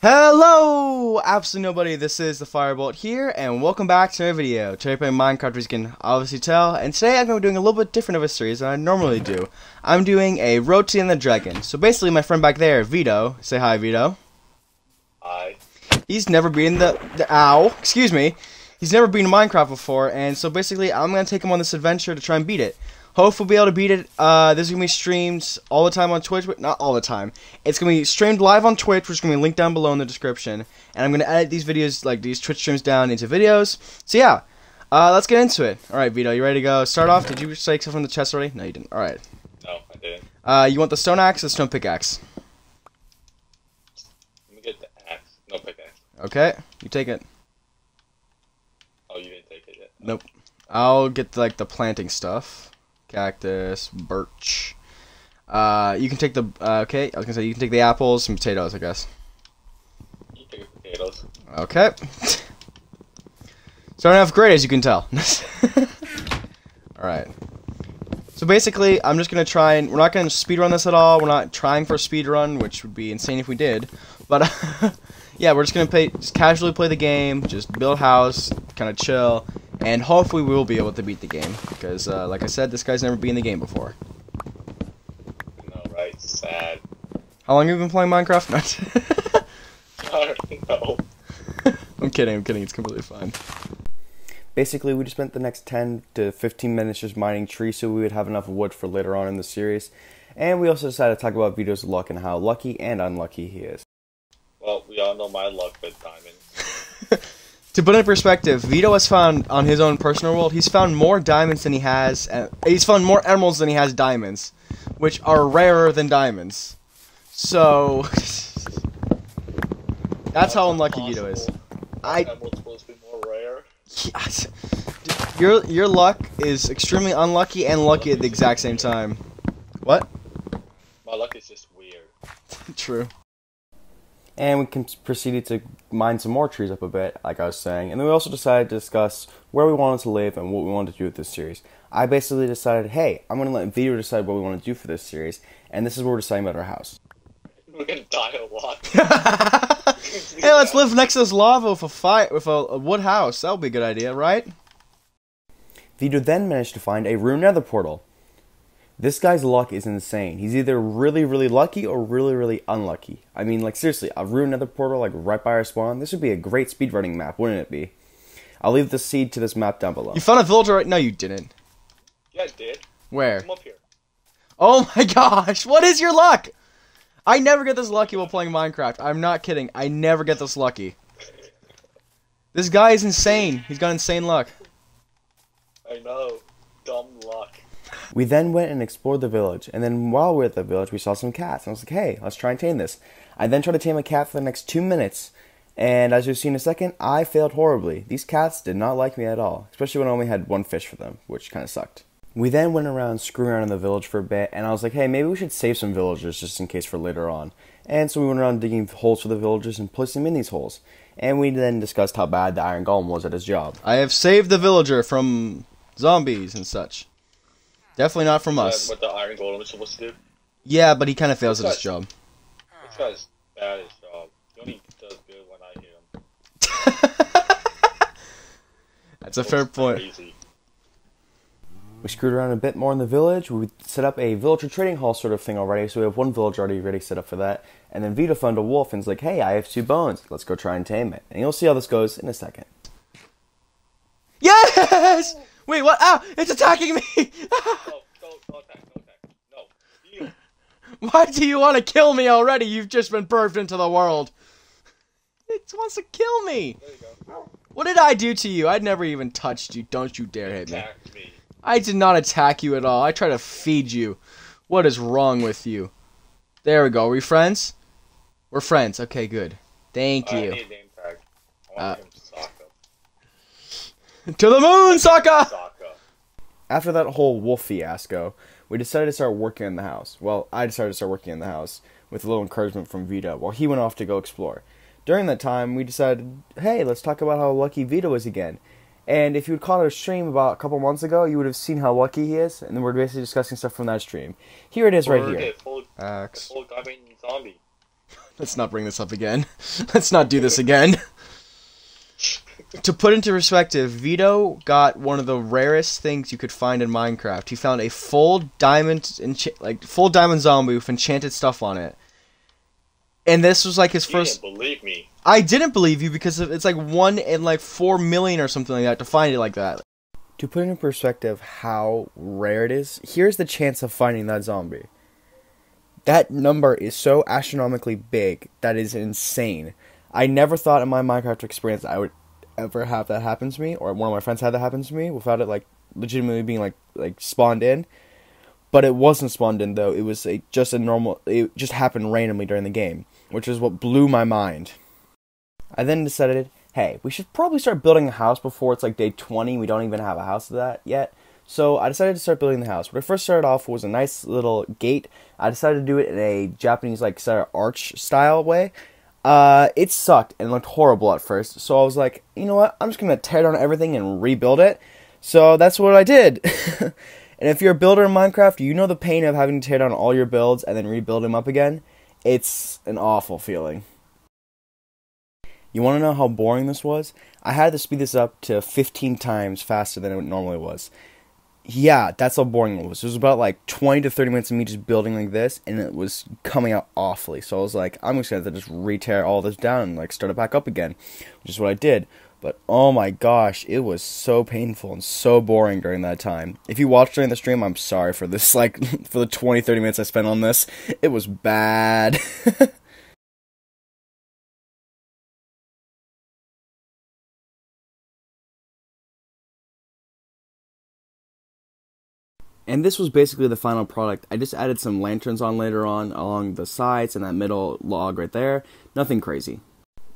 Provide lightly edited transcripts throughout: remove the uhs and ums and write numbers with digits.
Hello, absolutely nobody. This is the Firebolt here, and welcome back to another video. Today, playing Minecraft, as you can obviously tell, and today I'm going to be doing a little bit different of a series than I normally do. I'm doing a Road to the End of the Dragon. So basically, my friend back there, Vito, say hi, Vito. Hi. He's never been excuse me. He's never been in Minecraft before, and so basically, I'm going to take him on this adventure to try and beat it. Hopefully we'll be able to beat it. This is going to be streamed all the time on Twitch, but not all the time. It's going to be streamed live on Twitch, which is going to be linked down below in the description. And I'm going to edit these videos, like these Twitch streams, down into videos. So yeah, let's get into it. Alright, Vito, you ready to go? Start off. Did you take stuff from the chest already? No, you didn't. Alright. No, I didn't. You want the stone axe or the stone pickaxe? Let me get the axe. No pickaxe. Okay, you take it. Oh, you didn't take it yet. Nope. I'll get like the planting stuff. Cactus, birch. You can take the okay. I was gonna say you can take the apples and potatoes, I guess. You take the potatoes. Okay. Starting off great, as you can tell. All right. So basically, I'm just gonna try and we're not gonna speedrun this at all. We're not trying for a speedrun, which would be insane if we did. But yeah, we're just gonna just casually play the game, just build a house, kind of chill. And hopefully we will be able to beat the game, because, like I said, this guy's never been in the game before. No, right? Sad. How long have you been playing Minecraft? I don't know. I'm kidding, it's completely fine. Basically, we just spent the next 10 to 15 minutes just mining trees so we would have enough wood for later on in the series. And we also decided to talk about Vito's luck and how lucky and unlucky he is. Well, we all know my luck with diamonds. To put it in perspective, Vito has found, on his own personal world, he's found more diamonds than he has, he's found more emeralds than he has diamonds, which are rarer than diamonds. So, that's how unlucky Vito is. Emeralds supposed to be more rare. Yes. Your luck is extremely unlucky and lucky at the exact same time. What? My luck is just weird. True. And we proceeded to mine some more trees up a bit, like I was saying. And then we also decided to discuss where we wanted to live and what we wanted to do with this series. I basically decided, hey, I'm going to let Vito decide what we want to do for this series. And this is where we're deciding about our house. We're going to die a lot. Hey, let's live next to this lava with a wood house. That would be a good idea, right? Vito then managed to find a ruined nether portal. This guy's luck is insane. He's either really, really lucky or really, really unlucky. I mean, like, seriously, a ruined nether portal, like, right by our spawn, this would be a great speedrunning map, wouldn't it be? I'll leave the seed to this map down below. You found a villager right? No, you didn't. Yeah, I did. Where? Come up here. Oh my gosh, what is your luck? I never get this lucky while playing Minecraft. I'm not kidding. I never get this lucky. This guy is insane. He's got insane luck. I know. Dumb luck. We then went and explored the village, and then while we were at the village, we saw some cats. And I was like, hey, let's try and tame this. I then tried to tame a cat for the next 2 minutes, and as you'll see in a second, I failed horribly. These cats did not like me at all, especially when I only had one fish for them, which kind of sucked. We then went around screwing around in the village for a bit, and I was like, hey, maybe we should save some villagers just in case for later on. And so we went around digging holes for the villagers and placing them in these holes. And we then discussed how bad the Iron Golem was at his job. I have saved the villager from zombies and such. Definitely not from us. What the Iron Golem is supposed to do? Yeah, but he kind of fails at his job. This guy's bad at his job. He only does good when I hit him. That's a fair point. Crazy. We screwed around a bit more in the village. We set up a villager trading hall sort of thing already, so we have one village already ready set up for that. And then Vito found a wolf and is like, hey, I have 2 bones. Let's go try and tame it. And you'll see how this goes in a second. Yes! Wait, what? Ow! It's attacking me! No attack. No. Heal. Why do you want to kill me already? You've just been birthed into the world. It wants to kill me. There you go. What did I do to you? I'd never even touched you. Don't you dare hit me. Attacked me. I did not attack you at all. I tried to feed you. What is wrong with you? There we go. Are we friends? We're friends. Okay, good. Thank you. I need a name tag. I want him Sokka. To the moon, Sokka! Sokka. After that whole wolf fiasco, we decided to start working in the house. Well, I decided to start working in the house with a little encouragement from Vito while he went off to go explore. During that time, we decided, hey, let's talk about how lucky Vito is again. And if you had caught our stream about a couple months ago, you would have seen how lucky he is, and then we're basically discussing stuff from that stream. Here it is right here. Full diamond zombie. Let's not bring this up again. Let's not do this again. To put into perspective, Vito got one of the rarest things you could find in Minecraft. He found a full diamond zombie with enchanted stuff on it. And this was like his first. You didn't believe me. I didn't believe you because it's like 1 in like 4 million or something like that to find it like that. To put in perspective how rare it is, here's the chance of finding that zombie. That number is so astronomically big that is insane. I never thought in my Minecraft experience I would ever have that happen to me, or one of my friends had that happen to me without it like legitimately being like spawned in. But it wasn't spawned in though. It was just a normal. It just happened randomly during the game, which is what blew my mind. I then decided, hey, we should probably start building a house before it's like day 20. We don't even have a house of that yet. So I decided to start building the house. What I first started off was a nice little gate. I decided to do it in a Japanese like sort of arch style way. It sucked and looked horrible at first. So I was like, you know what? I'm just going to tear down everything and rebuild it. So that's what I did. And if you're a builder in Minecraft, you know the pain of having to tear down all your builds and then rebuild them up again. It's an awful feeling. You want to know how boring this was? I had to speed this up to 15 times faster than it normally was. Yeah, that's how boring it was. It was about like 20 to 30 minutes of me just building like this, and it was coming out awfully. So I was like, I'm just going to just re-tear all this down and like start it back up again, which is what I did. But oh my gosh, it was so painful and so boring during that time. If you watched during the stream, I'm sorry for this, like, for the 20-30 minutes I spent on this. It was bad. And this was basically the final product. I just added some lanterns on later on along the sides and that middle log right there. Nothing crazy.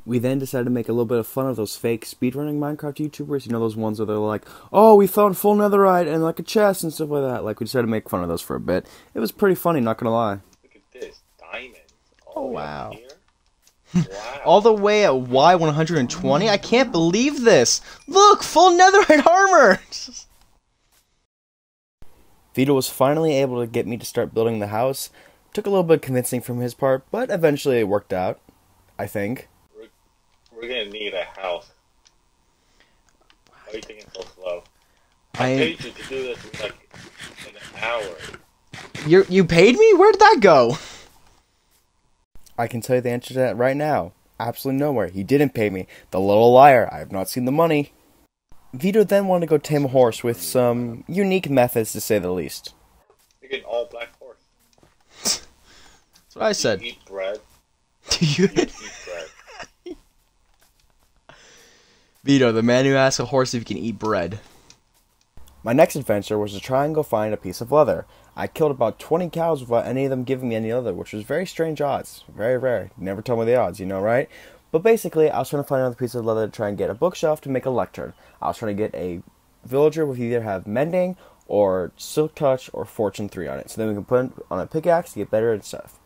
We then decided to make a little bit of fun of those fake speedrunning Minecraft YouTubers. You know those ones where they're like, oh, we found full netherite and like a chest and stuff like that. Like, we decided to make fun of those for a bit. It was pretty funny, not gonna lie. Look at this. Diamonds. Oh, wow. Wow. All the way at Y120? I can't believe this! Look! Full netherite armor! Vito was finally able to get me to start building the house. Took a little bit of convincing from his part, but eventually it worked out. I think. We're gonna need a house. Why are you taking so slow? I paid you to do this in like an hour. You paid me? Where did that go? I can tell you the answer to that right now. Absolutely nowhere. He didn't pay me. The little liar. I have not seen the money. Vito then wanted to go tame a horse with some unique methods, to say the least. You get an all-black horse. That's what I said. You eat bread. Do you eat bread. Vito, the man who asks a horse if he can eat bread. My next adventure was to try and go find a piece of leather. I killed about 20 cows without any of them giving me any leather, which was very strange odds. Very rare. Never tell me the odds, you know, right? But basically, I was trying to find another piece of leather to try and get a bookshelf to make a lectern. I was trying to get a villager with either have mending, or silk touch, or fortune 3 on it. So then we can put it on a pickaxe to get better and stuff.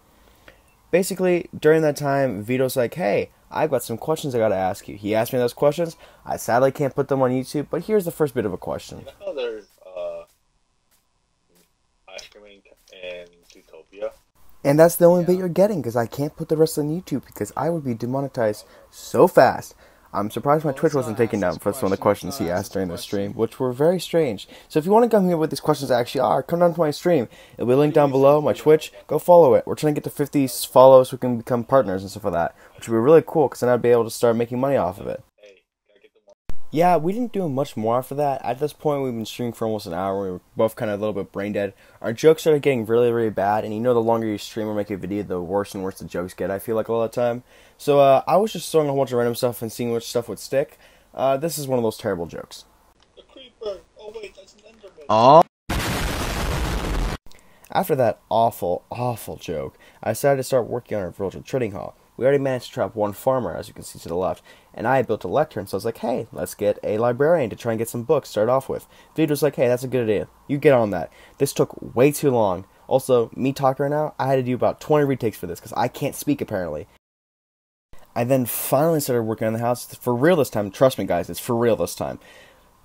Basically, during that time, Vito's like, hey, I've got some questions I gotta ask you. He asked me those questions. I sadly can't put them on YouTube, but here's the first bit of a question. You know there's ice cream in Zootopia? And that's the only bit you're getting, because I can't put the rest on YouTube, because I would be demonetized so fast. I'm surprised my Twitch wasn't taken down for some of the questions he asked during the stream, which were very strange. So if you want to come here with these questions actually are, come down to my stream. It'll be linked down below, my Twitch. Go follow it. We're trying to get to 50 follows so we can become partners and stuff like that, which would be really cool, because then I'd be able to start making money off of it. Yeah, we didn't do much more after that. At this point, we've been streaming for almost an hour. We were both kind of a little bit brain dead. Our jokes started getting really, really bad, and you know the longer you stream or make a video, the worse and worse the jokes get, I feel like, all the time. So, I was just throwing a whole bunch of random stuff and seeing which stuff would stick. This is one of those terrible jokes. The creeper! Oh wait, that's an enderman. Oh. After that awful, awful joke, I decided to start working on our virtual trading hall. We already managed to trap one farmer, as you can see to the left, and I had built a lectern, so I was like, hey, let's get a librarian to try and get some books to start off with. Vito was like, hey, that's a good idea. You get on that. This took way too long. Also, me talking right now, I had to do about 20 retakes for this, because I can't speak, apparently. I then finally started working on the house, for real this time. Trust me, guys, it's for real this time.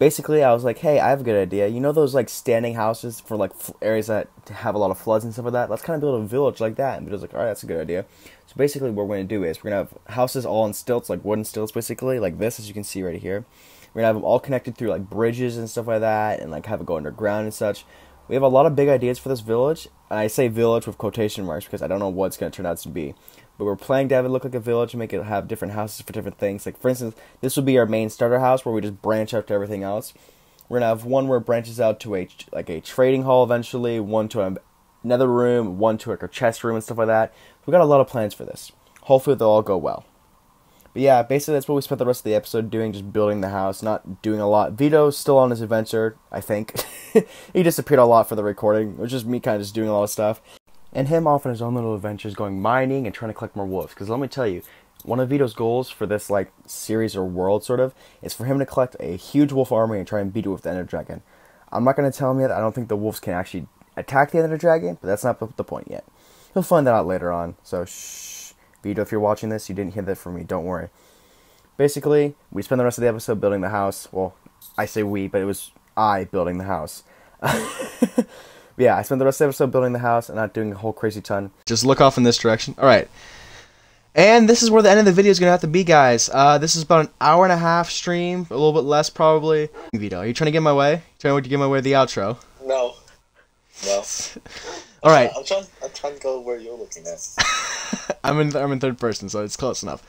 basically, I was like, hey, I have a good idea. You know those like standing houses for like areas that have a lot of floods and stuff like that? Let's kind of build a village like that. And Vito's like, all right, that's a good idea. So basically, what we're gonna do is we're gonna have houses all on stilts, like wooden stilts, basically, like this, as you can see right here. We're gonna have them all connected through like bridges and stuff like that, and like have it go underground and such. We have a lot of big ideas for this village, and I say village with quotation marks because I don't know what it's gonna turn out to be. But we're planning to have it look like a village and make it have different houses for different things. Like, for instance, this would be our main starter house where we just branch out to everything else. We're going to have one where it branches out to a trading hall eventually, one to another room, one to like a chest room and stuff like that. We've got a lot of plans for this. Hopefully they'll all go well. But yeah, basically that's what we spent the rest of the episode doing, just building the house, not doing a lot. Vito's still on his adventure, I think. He disappeared a lot for the recording. It was just me kind of just doing a lot of stuff. And him off on his own little adventures, going mining and trying to collect more wolves. Because let me tell you, one of Vito's goals for this like series or world sort of is for him to collect a huge wolf army and try and beat it with the Ender Dragon. I'm not going to tell him yet. I don't think the wolves can actually attack the Ender Dragon, but that's not the point yet. He'll find that out later on. So shh, Vito, if you're watching this, you didn't hear that from me. Don't worry. Basically, we spent the rest of the episode building the house. Well, I say we, but it was I building the house. Yeah, I spent the rest of the episode building the house and not doing a whole crazy ton. Just look off in this direction. Alright. And this is where the end of the video is going to have to be, guys. This is about an hour and a half stream. A little bit less, probably. Vito, are you trying to get in my way? Trying to get in my way of the outro? No. No. Alright. I'm trying to go where you're looking at. I'm in third person, so it's close enough.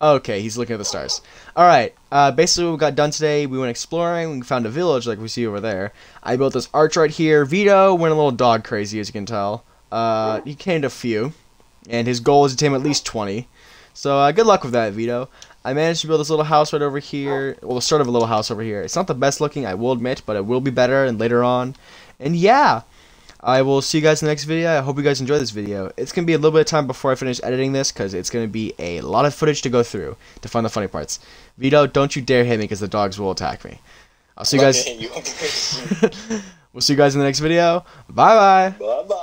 Okay, he's looking at the stars. Alright, basically what we got done today, we went exploring, we found a village like we see over there. I built this arch right here. Vito went a little dog crazy, as you can tell. He tamed a few, and his goal is to tame at least 20. So, good luck with that, Vito. I managed to build this little house right over here. Well, the start of a little house over here. It's not the best looking, I will admit, but it will be better and later on. And yeah! I will see you guys in the next video. I hope you guys enjoy this video. It's going to be a little bit of time before I finish editing this, because it's going to be a lot of footage to go through to find the funny parts. Vito, don't you dare hit me, because the dogs will attack me. I'll see you guys. We'll see you guys in the next video. Bye-bye. Bye-bye.